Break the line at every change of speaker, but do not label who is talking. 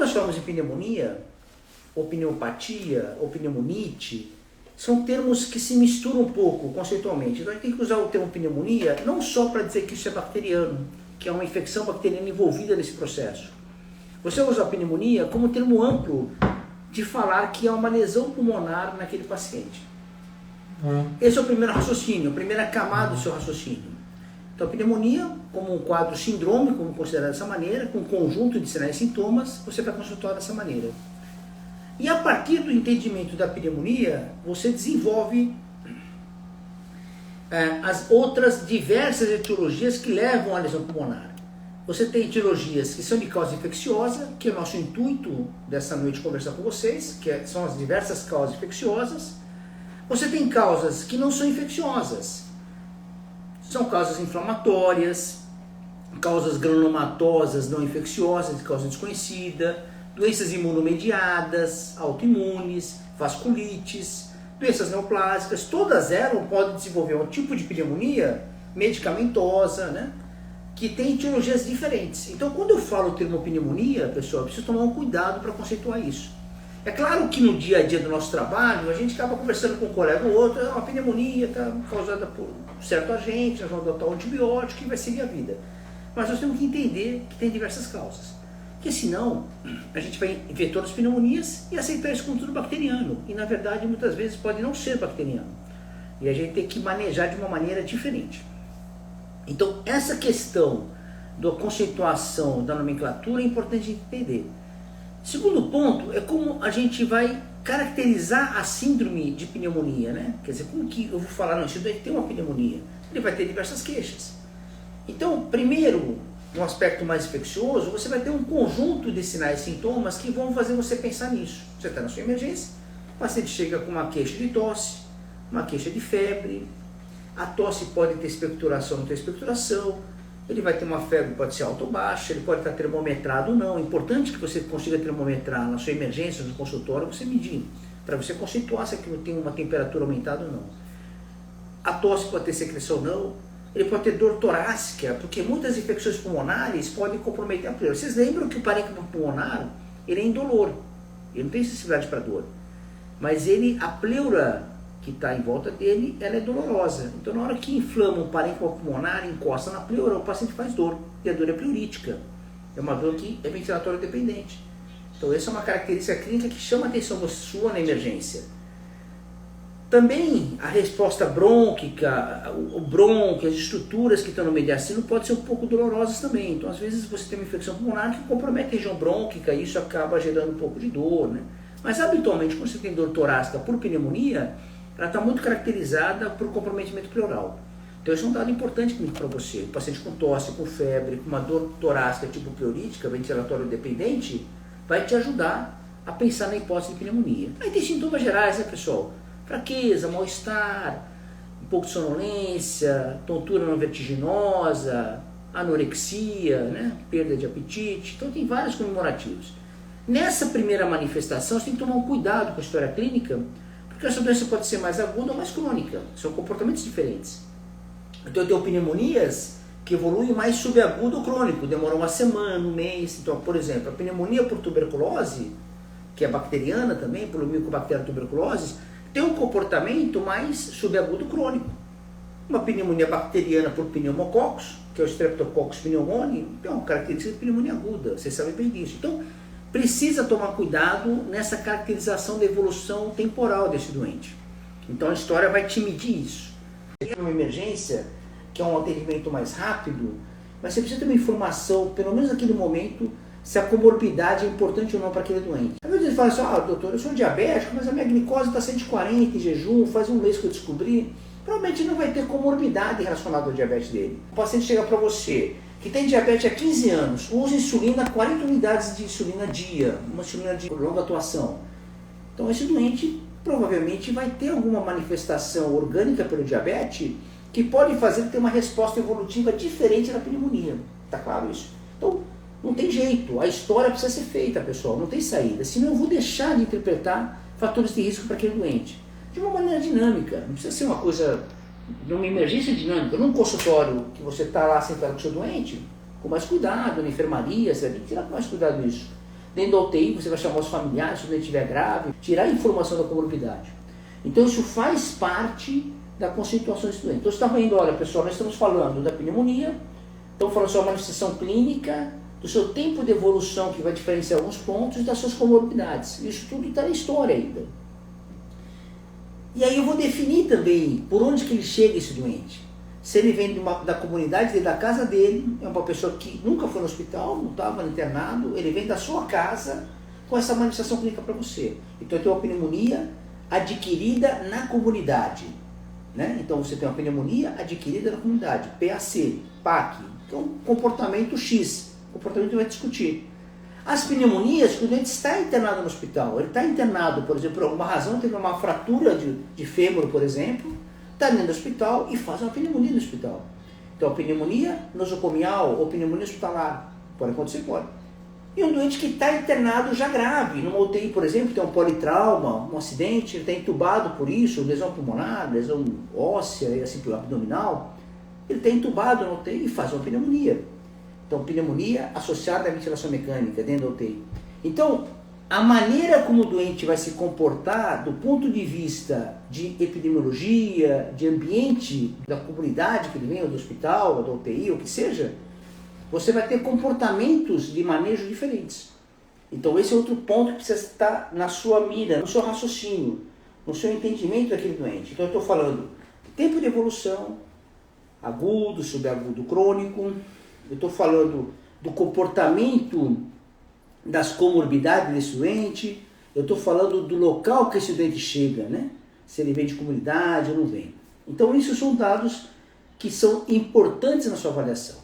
nós falamos em pneumonia, ou pneumopatia, ou pneumonite, são termos que se misturam um pouco conceitualmente. Então a gente tem que usar o termo pneumonia não só para dizer que isso é bacteriano, que é uma infecção bacteriana envolvida nesse processo. Você usa a pneumonia como um termo amplo de falar que é uma lesão pulmonar naquele paciente. Esse é o primeiro raciocínio, a primeira camada do seu raciocínio. Então, a pneumonia, como um quadro sindrômico, como considerado dessa maneira, com um conjunto de sinais e sintomas, você vai consultar dessa maneira. E a partir do entendimento da pneumonia, você desenvolve as outras diversas etiologias que levam à lesão pulmonar. Você tem etiologias que são de causa infecciosa, que é o nosso intuito dessa noite conversar com vocês, que são as diversas causas infecciosas. Você tem causas que não são infecciosas, são causas inflamatórias, causas granulomatosas não infecciosas, de causa desconhecida, doenças imunomediadas, autoimunes, vasculites, doenças neoplásicas, todas elas podem desenvolver um tipo de pneumonia medicamentosa, né, que tem etiologias diferentes. Então, quando eu falo o termo pneumonia, pessoal, eu preciso tomar um cuidado para conceituar isso. É claro que no dia a dia do nosso trabalho, a gente acaba conversando com um colega ou outro, uma pneumonia está causada por certo agente, nós vamos adotar um antibiótico e vai seguir a vida. Mas nós temos que entender que tem diversas causas. Porque senão, a gente vai ver todas as pneumonias e aceitar isso como tudo bacteriano. E na verdade, muitas vezes pode não ser bacteriano. E a gente tem que manejar de uma maneira diferente. Então, essa questão da conceituação da nomenclatura é importante entender. Segundo ponto é como a gente vai caracterizar a síndrome de pneumonia, né? Quer dizer, como que eu vou falar, não, esse doente tem uma pneumonia? Ele vai ter diversas queixas. Então, primeiro, no aspecto mais infeccioso, você vai ter um conjunto de sinais e sintomas que vão fazer você pensar nisso. Você está na sua emergência, o paciente chega com uma queixa de tosse, uma queixa de febre, a tosse pode ter expectoração ou não ter expectoração, ele vai ter uma febre, pode ser alta ou baixa, ele pode estar termometrado ou não. É importante que você consiga termometrar na sua emergência, no consultório, você medir, para você conceituar se aquilo tem uma temperatura aumentada ou não. A tosse pode ter secreção ou não, ele pode ter dor torácica, porque muitas infecções pulmonares podem comprometer a pleura. Vocês lembram que o parênquima pulmonar, ele é indolor, ele não tem sensibilidade para dor, mas a pleura que está em volta dele, ela é dolorosa. Então, na hora que inflama o parênquima pulmonar, encosta na pleura, o paciente faz dor. E a dor é pleurítica. É uma dor que é ventilatória dependente. Então, essa é uma característica clínica que chama a atenção sua na emergência. Também a resposta brônquica, o brônquio, as estruturas que estão no mediastino podem ser um pouco dolorosas também. Então, às vezes, você tem uma infecção pulmonar que compromete a região brônquica e isso acaba gerando um pouco de dor, né? Mas, habitualmente, quando você tem dor torácica por pneumonia, ela está muito caracterizada por comprometimento pleural. Então isso é um dado importante para você. O paciente com tosse, com febre, com uma dor torácica tipo pleurítica, ventilatório dependente, vai te ajudar a pensar na hipótese de pneumonia. Aí tem sintomas gerais, né, pessoal? Fraqueza, mal-estar, um pouco de sonolência, tontura não vertiginosa, anorexia, né, perda de apetite. Então tem vários comemorativos. Nessa primeira manifestação, você tem que tomar um cuidado com a história clínica, porque essa doença pode ser mais aguda ou mais crônica, são comportamentos diferentes. Então eu tenho pneumonias que evoluem mais subagudo ou crônico, demoram uma semana, um mês. Então, por exemplo, a pneumonia por tuberculose, que é bacteriana também, por Mycobacterium tuberculosis, tem um comportamento mais subagudo crônico. Uma pneumonia bacteriana por pneumococcus, que é o Streptococcus pneumoniae, tem uma característica de pneumonia aguda, vocês sabem bem disso. Então, precisa tomar cuidado nessa caracterização da evolução temporal desse doente. Então a história vai te medir isso. Uma emergência, que é um atendimento mais rápido, mas você precisa ter uma informação, pelo menos naquele momento, se a comorbidade é importante ou não para aquele doente. Às vezes ele fala assim, doutor, eu sou diabético, mas a minha glicose está 140 em jejum, faz um mês que eu descobri. Provavelmente não vai ter comorbidade relacionada ao diabetes dele. O paciente chega para você, que tem diabetes há 15 anos, usa insulina, 40 unidades de insulina dia, uma insulina de longa atuação. Então esse doente provavelmente vai ter alguma manifestação orgânica pelo diabetes que pode fazer ter uma resposta evolutiva diferente da pneumonia. Tá claro isso? Então não tem jeito, a história precisa ser feita, pessoal, não tem saída. Senão eu vou deixar de interpretar fatores de risco para aquele doente. De uma maneira dinâmica, não precisa ser uma coisa... numa emergência dinâmica, num consultório que você está lá sentado com o seu doente, com mais cuidado, na enfermaria, você tem que tirar com mais cuidado isso. Dentro da UTI você vai chamar os familiares se o doente estiver grave, tirar a informação da comorbidade. Então isso faz parte da conceituação desse doente. Então você está vendo, olha pessoal, nós estamos falando da pneumonia, estamos falando sobre uma manifestação clínica, do seu tempo de evolução que vai diferenciar alguns pontos e das suas comorbidades. Isso tudo está na história ainda. E aí eu vou definir também por onde que ele chega esse doente. Se ele vem da comunidade dele, da casa dele, é uma pessoa que nunca foi no hospital, não estava internado, ele vem da sua casa com essa manifestação clínica para você. Então eu tenho uma pneumonia adquirida na comunidade. Né? Então você tem uma pneumonia adquirida na comunidade, PAC, PAC, que é um comportamento X, comportamento que vai discutir. As pneumonias que o doente está internado no hospital, ele está internado, por exemplo, por alguma razão, teve uma fratura de fêmur, por exemplo, está dentro do hospital e faz uma pneumonia no hospital. Então, a pneumonia nosocomial ou pneumonia hospitalar, pode acontecer, pode. E um doente que está internado já grave, numa UTI, por exemplo, tem um politrauma, um acidente, ele está entubado por isso, lesão pulmonar, lesão óssea, e assim, abdominal, ele está entubado na UTI e faz uma pneumonia. Então, pneumonia associada à ventilação mecânica dentro da UTI. Então, a maneira como o doente vai se comportar do ponto de vista de epidemiologia, de ambiente da comunidade que ele vem, ou do hospital, ou da UTI, ou o que seja, você vai ter comportamentos de manejo diferentes. Então, esse é outro ponto que precisa estar na sua mira, no seu raciocínio, no seu entendimento daquele doente. Então, eu estou falando tempo de evolução, agudo, subagudo, crônico. Eu estou falando do comportamento das comorbidades desse doente, eu estou falando do local que esse doente chega, né? Se ele vem de comunidade ou não vem. Então, isso são dados que são importantes na sua avaliação.